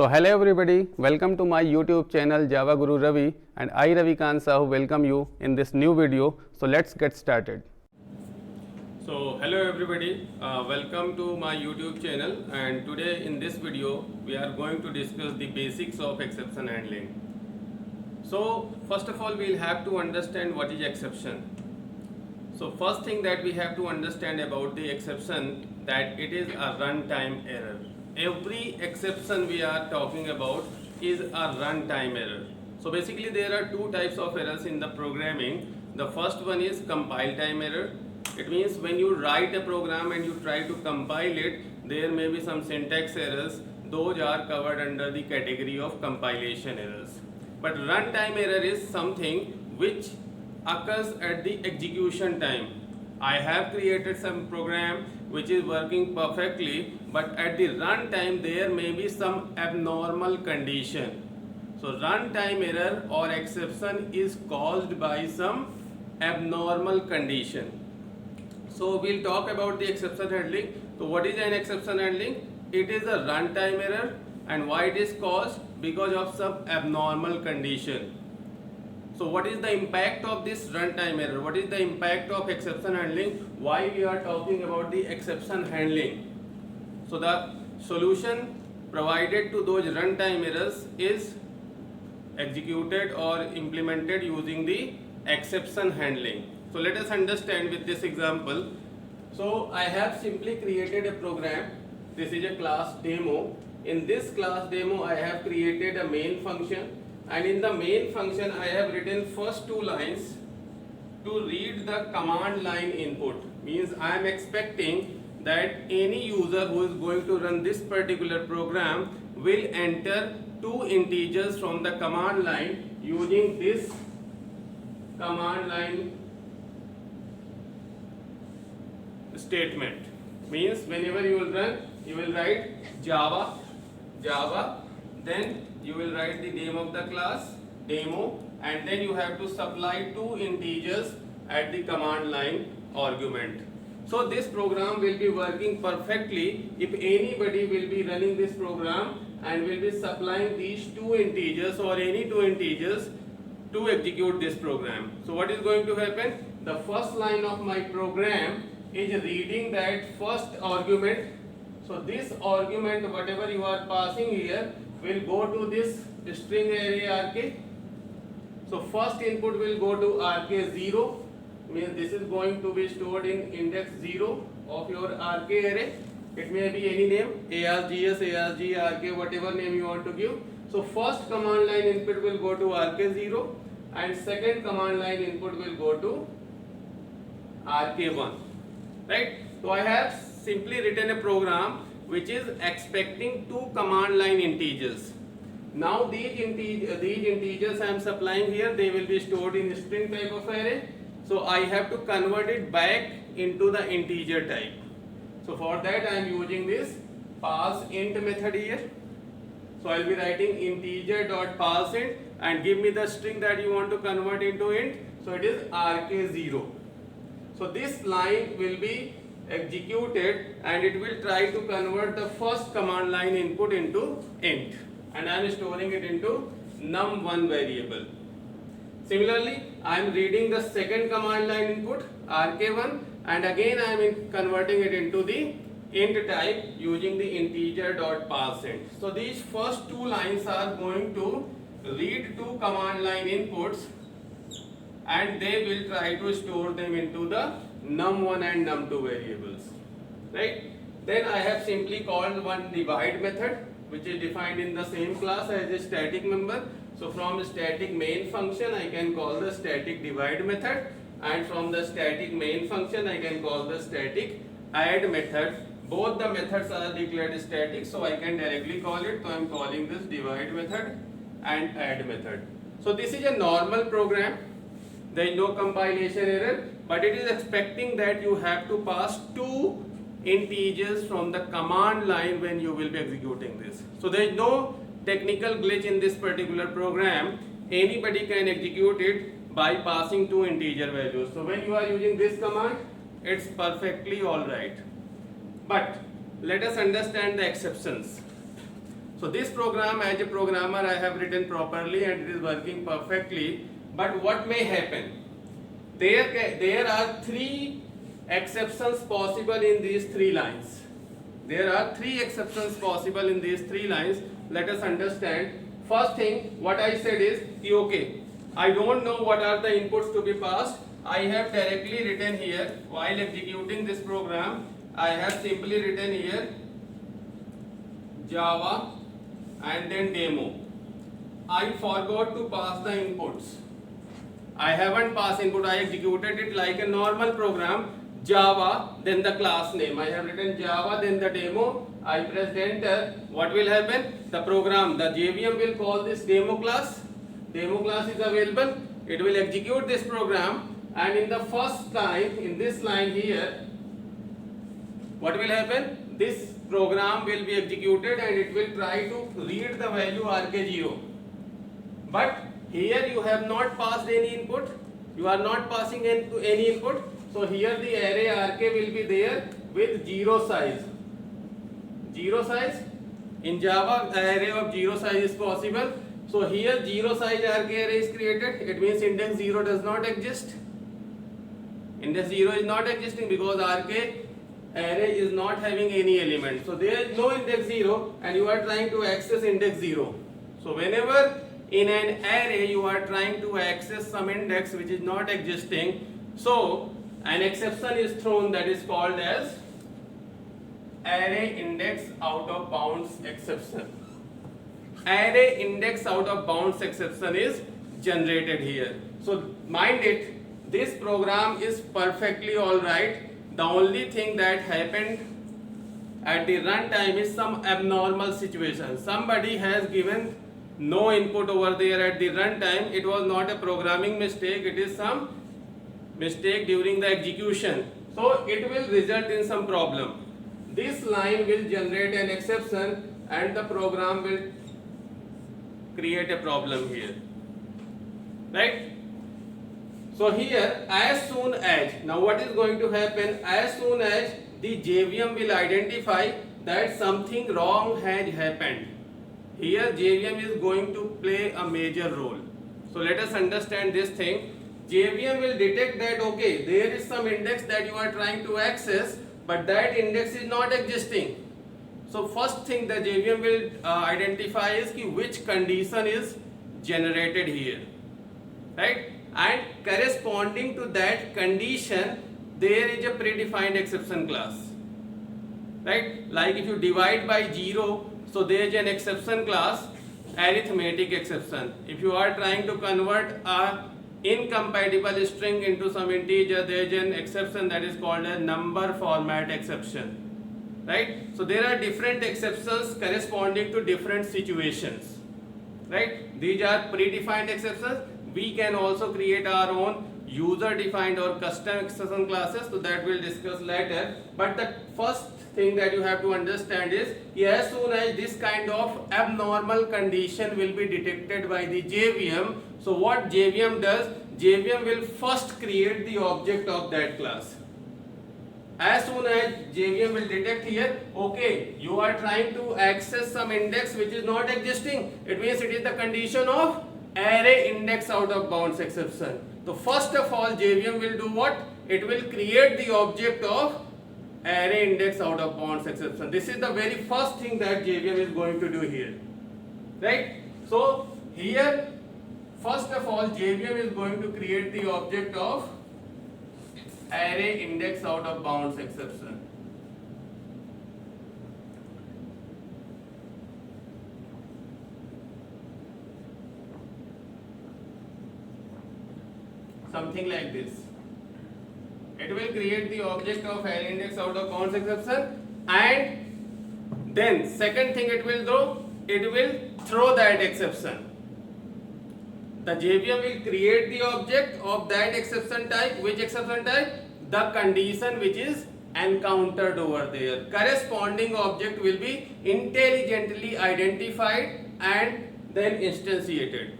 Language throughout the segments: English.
So hello everybody, welcome to my YouTube channel Java Guru Ravi, and I Ravi Khan Sahu welcome you in this new video. So let's get started. So hello everybody, welcome to my YouTube channel, and today in this video we are going to discuss the basics of exception handling. So first of all we'll have to understand what is exception. So first thing that we have to understand about the exception, that it is a runtime error. Every exception we are talking about is a runtime error. So basically there are two types of errors in the programming. The first one is compile time error. It means when you write a program and you try to compile it, there may be some syntax errors. Those are covered under the category of compilation errors. But runtime error is something which occurs at the execution time. I have created some program which is working perfectly, but at the runtime there may be some abnormal condition. So runtime error or exception is caused by some abnormal condition. So we'll talk about the exception handling. So what is an exception handling? It is a runtime error, and why it is caused? Because of some abnormal condition. So what is the impact of this runtime error? What is the impact of exception handling? Why we are talking about the exception handling? So the solution provided to those runtime errors is executed or implemented using the exception handling. So let us understand with this example. So I have simply created a program. This is a class demo. In this class demo I have created a main function, and in the main function I have written first two lines to read the command line input. Means I am expecting that any user who is going to run this particular program will enter two integers from the command line using this command line statement. Means whenever you will run, you will write Java, then you will write the name of the class, demo, and then you have to supply two integers at the command line argument. So this program will be working perfectly if anybody will be running this program and will be supplying these two integers or any two integers to execute this program. So what is going to happen? The first line of my program is reading that first argument. So this argument, whatever you are passing here, will go to this string array rk. So first input will go to rk0, means this is going to be stored in index 0 of your rk array. It may be any name, args, arg, rk, whatever name you want to give. So first command line input will go to rk0 and second command line input will go to rk1. Right? So I have simply written a program which is expecting two command line integers. Now these integers I am supplying here, they will be stored in string type of array. So I have to convert it back into the integer type. So for that I am using this parseInt method here. So I will be writing integer.parseInt and give me the string that you want to convert into int. So it is rk0. So this line will be executed and it will try to convert the first command line input into int, and I am storing it into num1 variable. Similarly, I am reading the second command line input rk1 and again I am converting it into the int type using the integer.parseInt. So these first two lines are going to read two command line inputs and they will try to store them into the num1 and num2 variables. Right? Then I have simply called one divide method which is defined in the same class as a static member. So from static main function I can call the static divide method, and from the static main function I can call the static add method. Both the methods are declared static, so I can directly call it. So I am calling this divide method and add method. So this is a normal program. There is no compilation error, but it is expecting that you have to pass two integers from the command line when you will be executing this. So there is no technical glitch in this particular program. Anybody can execute it by passing two integer values. So when you are using this command, it's perfectly alright. But let us understand the exceptions. So this program, as a programmer, I have written properly and it is working perfectly. But what may happen? There are three exceptions possible in these three lines. There are three exceptions possible in these three lines. Let us understand. First thing, what I said is, okay, I don't know what are the inputs to be passed. I have directly written here, while executing this program, I have simply written here Java and then demo. I forgot to pass the inputs. I haven't passed input, I executed it like a normal program. Java, then the class name. I have written Java, then the demo. I pressed enter. What will happen? The program, the JVM will call this demo class. Demo class is available. It will execute this program, and in the first line, in this line here, what will happen? This program will be executed and it will try to read the value RK0. But here you have not passed any input. You are not passing any input. So here the array RK will be there with 0 size. 0 size. In Java, the array of 0 size is possible. So here 0 size RK array is created. It means index 0 does not exist. Index 0 is not existing because RK array is not having any element. So there is no index 0 and you are trying to access index 0. So whenever in an array you are trying to access some index which is not existing, so an exception is thrown that is called as array index out of bounds exception. Array index out of bounds exception is generated here. So mind it, this program is perfectly alright. The only thing that happened at the runtime is some abnormal situation. Somebody has given no input over there at the runtime. It was not a programming mistake, it is some mistake during the execution. So it will result in some problem. This line will generate an exception and the program will create a problem here. Right? So here, as soon as, now what is going to happen? As soon as the JVM will identify that something wrong has happened, here JVM is going to play a major role. So let us understand this thing. JVM will detect that okay, there is some index that you are trying to access, but that index is not existing. So first thing the JVM will identify is which condition is generated here, right? And corresponding to that condition, there is a predefined exception class, right? Like if you divide by 0, so there is an exception class, arithmetic exception. If you are trying to convert a incompatible string into some integer, there is an exception that is called a number format exception, right? So there are different exceptions corresponding to different situations, right? These are predefined exceptions. We can also create our own user defined or custom exception classes, so that we'll discuss later. But the first thing that you have to understand is as soon as this kind of abnormal condition will be detected by the JVM, so what JVM does, JVM will first create the object of that class. As soon as JVM will detect here, okay, you are trying to access some index which is not existing, it means it is the condition of array index out of bounds exception. So first of all, JVM will do what? It will create the object of array index out of bounds exception. This is the very first thing that JVM is going to do here, right? So here, first of all, JVM is going to create the object of array index out of bounds exception. Something like this. It will create the object of array index out of bounds exception, and then second thing it will do, it will throw that exception. The JVM will create the object of that exception type. Which exception type? The condition which is encountered over there. Corresponding object will be intelligently identified and then instantiated.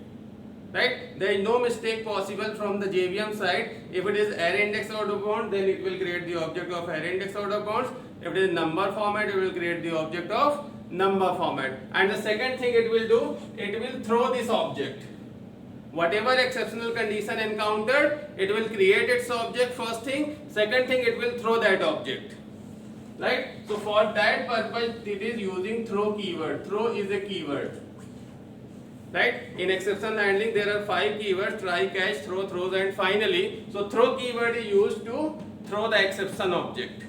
Right? There is no mistake possible from the JVM side. If it is array index out of bounds, then it will create the object of array index out of bounds. If it is number format, it will create the object of number format. And the second thing it will do, it will throw this object. Whatever exceptional condition encountered, it will create its object first thing. Second thing, it will throw that object. Right? So for that purpose, it is using throw keyword. Throw is a keyword. Right? In exception handling, there are 5 keywords: try, catch, throw, throws, and finally. So throw keyword is used to throw the exception object.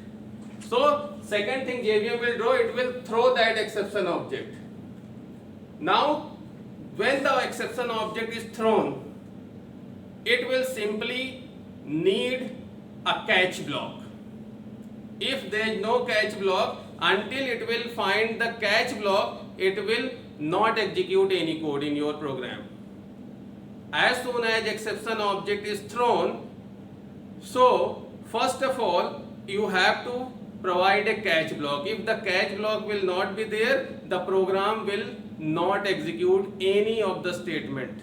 So second thing JVM will do, it will throw that exception object. Now, when the exception object is thrown, it will simply need a catch block. If there is no catch block, until it will find the catch block, it will not execute any code in your program. As soon as exception object is thrown, so first of all, you have to provide a catch block. If the catch block will not be there, the program will not execute any of the statement.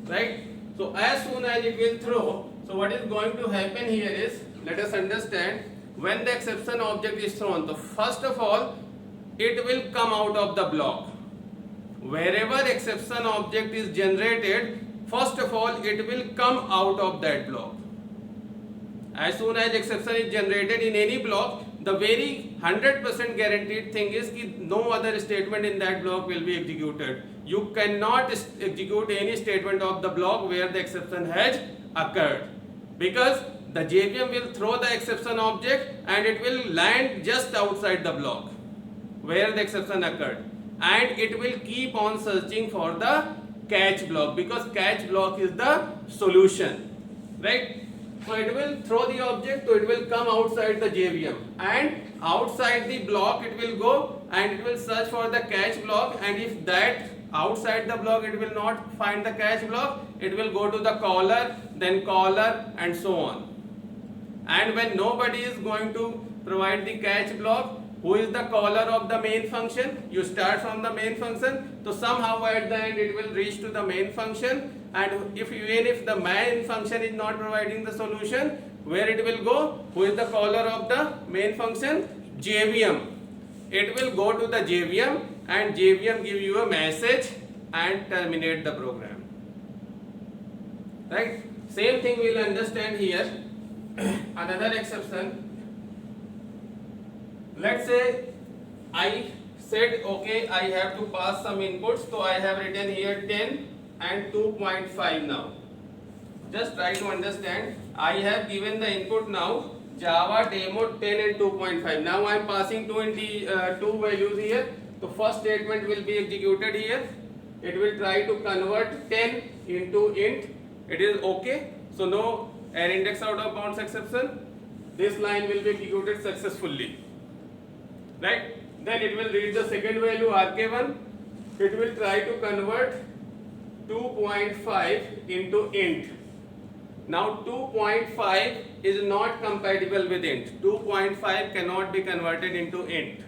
Right? So as soon as it will throw, so what is going to happen here is, let us understand, when the exception object is thrown, so first of all, it will come out of the block. Wherever exception object is generated, first of all, it will come out of that block. As soon as exception is generated in any block, the very 100% guaranteed thing is that no other statement in that block will be executed. You cannot execute any statement of the block where the exception has occurred, because the JVM will throw the exception object and it will land just outside the block where the exception occurred, and it will keep on searching for the catch block, because catch block is the solution. Right? So it will throw the object, so it will come outside the JVM, and outside the block it will go and it will search for the catch block, and if that outside the block it will not find the catch block, it will go to the caller, then caller, and so on. And when nobody is going to provide the catch block, who is the caller of the main function? You start from the main function, so somehow at the end it will reach to the main function, and even if the main function is not providing the solution, where it will go? Who is the caller of the main function? JVM. It will go to the JVM, and JVM give you a message and terminate the program. Right? Same thing we will understand here. Another exception. Let's say I said, okay, I have to pass some inputs, so I have written here 10 and 2.5 now. Just try to understand. I have given the input now, Java demo 10 and 2.5. Now I am passing two values here. So first statement will be executed here. It will try to convert 10 into int. It is okay. So no array index out of bounds exception. This line will be executed successfully. Right? Then it will read the second value RK1. It will try to convert 2.5 into int. Now 2.5 is not compatible with int. 2.5 cannot be converted into int.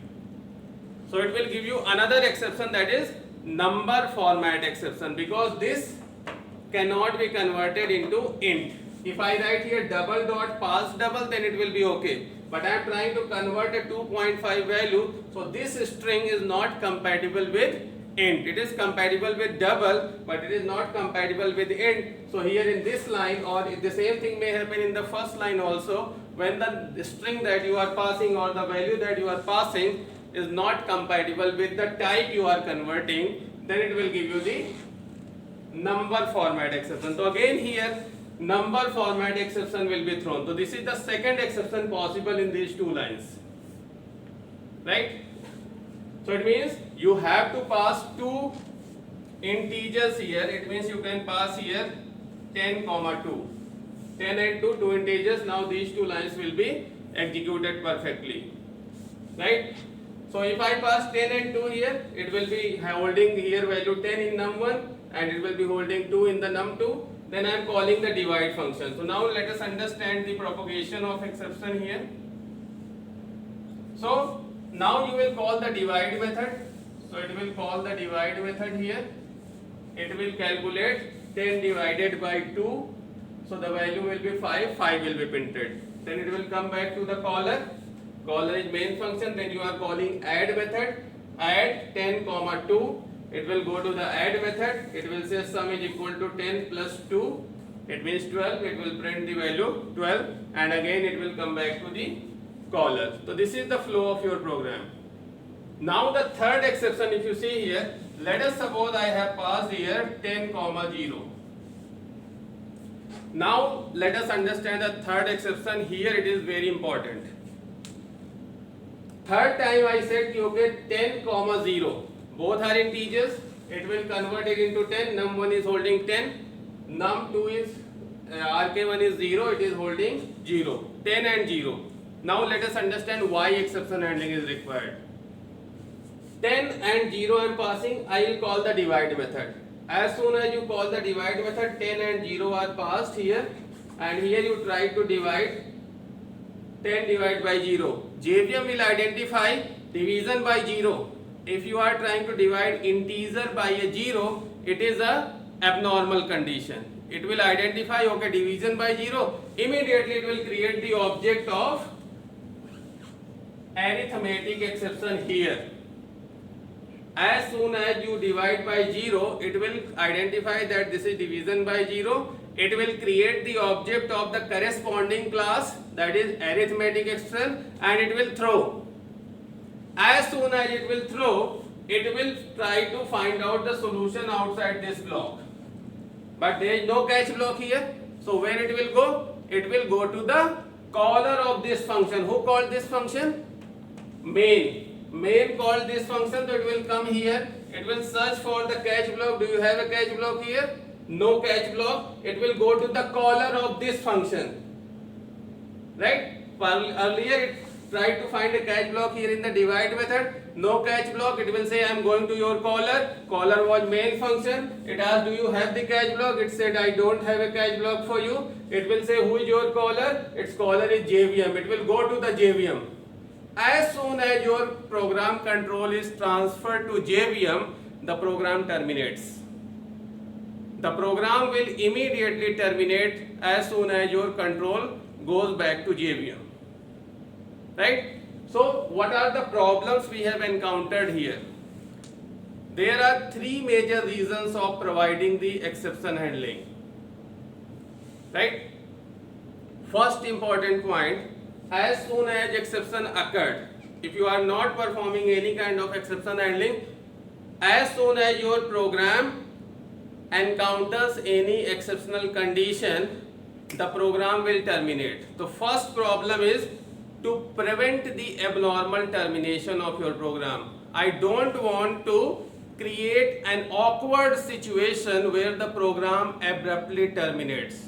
So it will give you another exception, that is number format exception, because this cannot be converted into int. If I write here double dot pass double, then it will be okay. But I am trying to convert a 2.5 value, so this string is not compatible with int. It is compatible with double, but it is not compatible with int. So here in this line, or the same thing may happen in the first line also, when the string that you are passing or the value that you are passing is not compatible with the type you are converting, then it will give you the number format exception. So again here, number format exception will be thrown. So this is the second exception possible in these two lines. Right? So it means you have to pass two integers here. It means you can pass here 10, 2. 10 and 2, two integers. Now these two lines will be executed perfectly. Right? So if I pass 10 and 2 here, it will be holding here value 10 in num1 and it will be holding 2 in the num2. Then I am calling the divide function. So now let us understand the propagation of exception here. So now you will call the divide method. So it will call the divide method here. It will calculate 10 divided by 2. So the value will be 5. 5 will be printed. Then it will come back to the caller. Caller is main function. Then you are calling add method. add 10 comma 2. It will go to the add method. It will say sum is equal to 10 plus 2. It means 12. It will print the value 12, and again it will come back to the caller. So this is the flow of your program. Now the third exception, if you see here, let us suppose I have passed here 10 comma 0. Now let us understand the third exception. Here it is very important. Third time I said okay 10 comma 0. Both are integers. It will convert it into 10. Num1 is holding 10. Num2 is RK1 is 0. It is holding 0. 10 and 0. Now let us understand why exception handling is required. 10 and 0 I am passing. I will call the divide method. As soon as you call the divide method, 10 and 0 are passed here, and here you try to divide 10 divided by 0. JVM will identify division by 0. If you are trying to divide integer by a 0, it is a abnormal condition. It will identify okay division by 0. Immediately it will create the object of arithmetic exception here. As soon as you divide by 0, it will identify that this is division by 0. It will create the object of the corresponding class, that is arithmetic exception, and it will throw. As soon as it will throw, it will try to find out the solution outside this block. But there is no catch block here. So when it will go? It will go to the caller of this function. Who called this function? Main. Main called this function, so it will come here. It will search for the catch block. Do you have a catch block here? No catch block. It will go to the caller of this function. Right? Earlier it tried to find a catch block here in the divide method. No catch block. It will say I am going to your caller. Caller was main function. It asked, do you have the catch block? It said I don't have a catch block for you. It will say who is your caller? Its caller is JVM. It will go to the JVM. As soon as your program control is transferred to JVM, the program terminates. The program will immediately terminate as soon as your control goes back to JVM. Right? So, what are the problems we have encountered here? There are three major reasons of providing the exception handling. Right? First important point, as soon as exception occurred, if you are not performing any kind of exception handling, as soon as your program encounters any exceptional condition, the program will terminate. The first problem is to prevent the abnormal termination of your program. I don't want to create an awkward situation where the program abruptly terminates.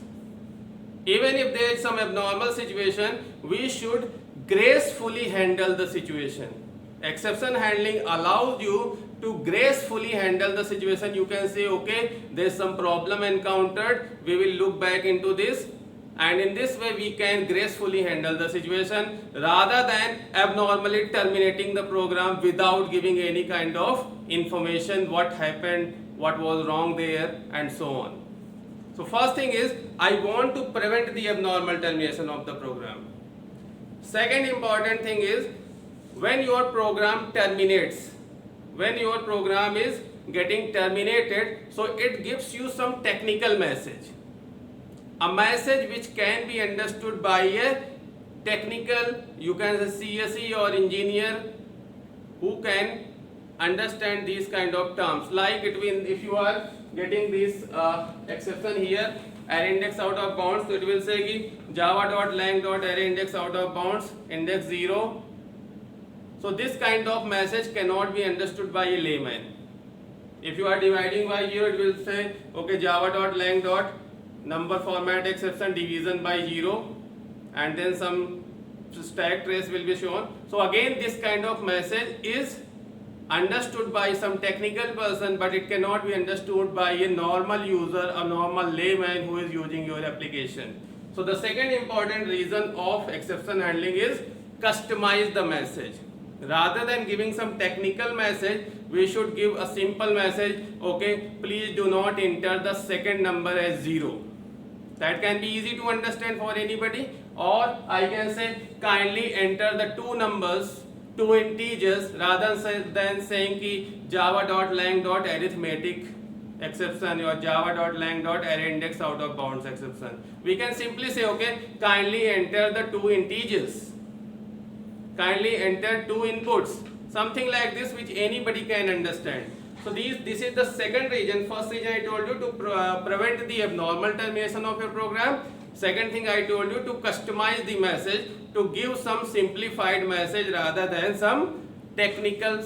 Even if there is some abnormal situation, we should gracefully handle the situation. Exception handling allows you to gracefully handle the situation. You can say, okay, there is some problem encountered, we will look back into this, and in this way we can gracefully handle the situation rather than abnormally terminating the program without giving any kind of information, what happened, what was wrong there, and so on. So first thing is, I want to prevent the abnormal termination of the program. Second important thing is, when your program terminates, when your program is getting terminated, so it gives you some technical message. A message which can be understood by a technical, you can say CSE or engineer who can understand these kind of terms. Like if you are getting this exception here, array index out of bounds, so it will say java.lang.array index out of bounds, index 0. So this kind of message cannot be understood by a layman. If you are dividing by 0, it will say okay java.lang. Number format exception division by 0, and then some stack trace will be shown. So again this kind of message is understood by some technical person, but it cannot be understood by a normal user, a normal layman who is using your application. So the second important reason of exception handling is customize the message. Rather than giving some technical message, we should give a simple message, okay, please do not enter the second number as 0. That can be easy to understand for anybody. Or I can say kindly enter the two numbers two integers rather than saying ki java.lang.arithmetic exception or java.lang.arrayIndex out of bounds exception. We can simply say, okay, kindly enter the two integers, kindly enter two inputs, something like this, which anybody can understand. So this is the second reason. First reason I told you to prevent the abnormal termination of your program. Second thing I told you to customize the message to give some simplified message rather than some technical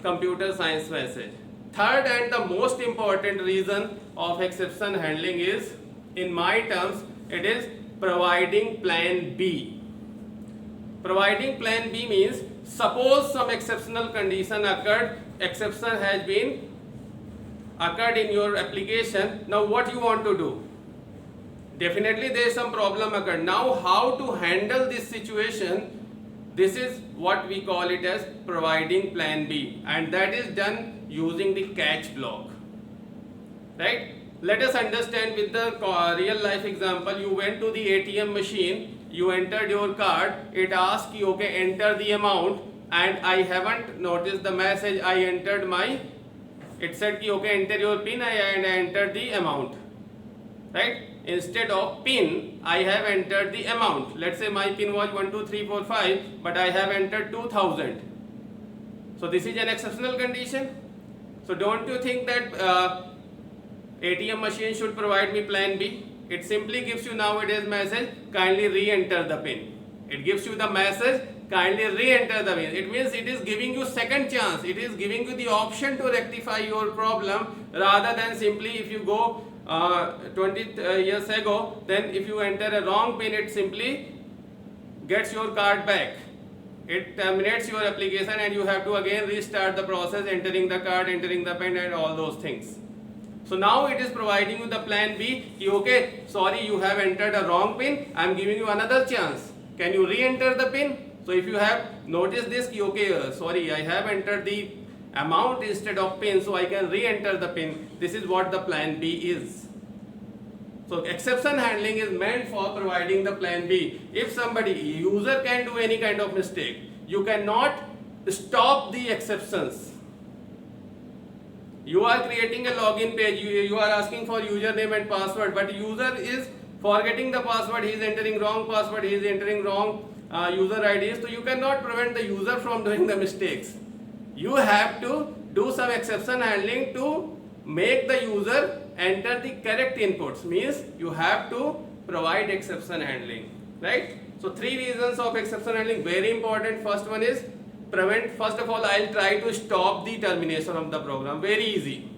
computer science message. Third and the most important reason of exception handling is, in my terms, it is providing plan B. Providing plan B means, suppose some exceptional condition occurred, exception has been occurred in your application. Now what you want to do? Definitely there is some problem occurred. Now how to handle this situation? This is what we call it as providing plan B, and that is done using the catch block, right? Let us understand with the real life example. You went to the ATM machine, you entered your card, it asked you, okay, enter the amount, and I haven't noticed the message. I entered my, it said ki, okay, enter your PIN, and I entered the amount, right? Instead of PIN, I have entered the amount. Let's say my PIN was 12345, but I have entered 2000. So this is an exceptional condition. So don't you think that ATM machine should provide me plan B? It simply gives you nowadays message, kindly re-enter the PIN. It gives you the message, kindly re-enter the PIN. It means it is giving you second chance. It is giving you the option to rectify your problem, rather than simply if you go 20 years ago, then if you enter a wrong PIN, it simply gets your card back. It terminates your application and you have to again restart the process, entering the card, entering the PIN and all those things. So now it is providing you the plan B. Okay, sorry, you have entered a wrong PIN. I am giving you another chance. Can you re-enter the PIN? So if you have noticed this, okay, sorry, I have entered the amount instead of PIN, so I can re-enter the PIN. This is what the plan B is. So exception handling is meant for providing the plan B. If somebody, user can do any kind of mistake, you cannot stop the exceptions. You are creating a login page, you are asking for username and password, but user is forgetting the password, he is entering wrong password, he is entering wrong user ID. So you cannot prevent the user from doing the mistakes. You have to do some exception handling to make the user enter the correct inputs. Means you have to provide exception handling, right? So three reasons of exception handling, very important. First one is prevent. First of all, I'll try to stop the termination of the program. Very easy.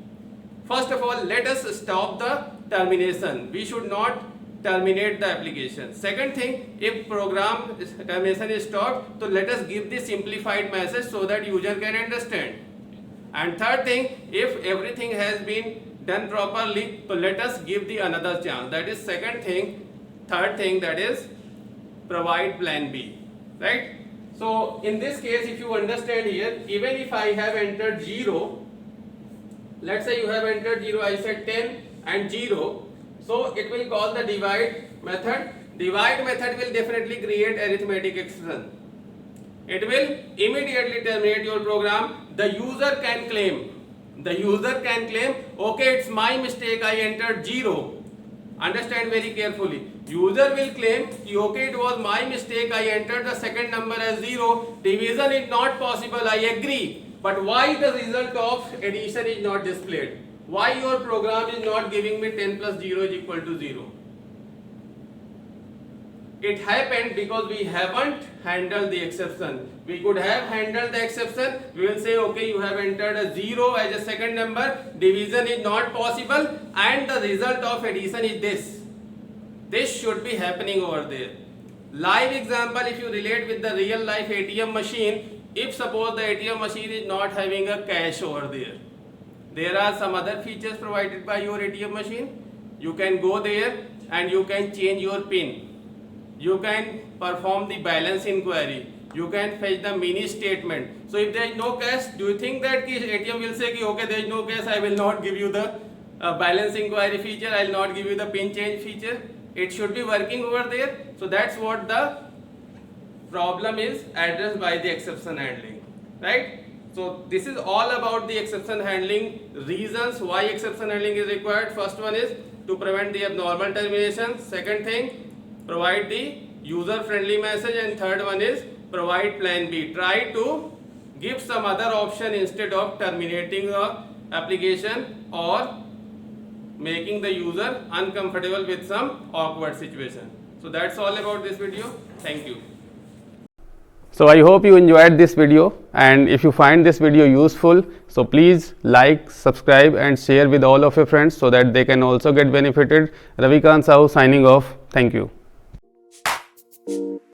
First of all, let us stop the termination. We should not terminate the application. Second thing, if program termination is stopped, so let us give the simplified message so that user can understand. And third thing, if everything has been done properly, so let us give the another chance. That is second thing. Third thing, that is provide plan B, right? So in this case, if you understand here, even if I have entered 0, let's say you have entered 0, I said 10 and 0, so it will call the divide method. Divide method will definitely create arithmetic exception. It will immediately terminate your program. The user can claim, okay, it's my mistake, I entered 0. Understand very carefully. User will claim, okay, it was my mistake, I entered the second number as 0. Division is not possible, I agree. But why the result of addition is not displayed? Why your program is not giving me 10 plus 0 is equal to 0? It happened because we haven't handled the exception. We could have handled the exception. We will say, okay, you have entered a 0 as a second number, division is not possible, and the result of addition is this. This should be happening over there. Live example, if you relate with the real life ATM machine, if suppose the ATM machine is not having a cache over there, there are some other features provided by your ATM machine. You can go there and you can change your PIN. You can perform the balance inquiry. You can fetch the mini statement. So if there is no cache, do you think that ATM will say, okay, there is no cache, I will not give you the balance inquiry feature, I will not give you the PIN change feature? It should be working over there. So that's what the problem is addressed by the exception handling, right? So this is all about the exception handling, reasons why exception handling is required. First one is to prevent the abnormal termination. Second thing, provide the user friendly message, and third one is provide plan B. Try to give some other option instead of terminating the application or making the user uncomfortable with some awkward situation. So that's all about this video. Thank you. So I hope you enjoyed this video, and if you find this video useful, so please like, subscribe and share with all of your friends so that they can also get benefited. Ravikant Sahu signing off. Thank you.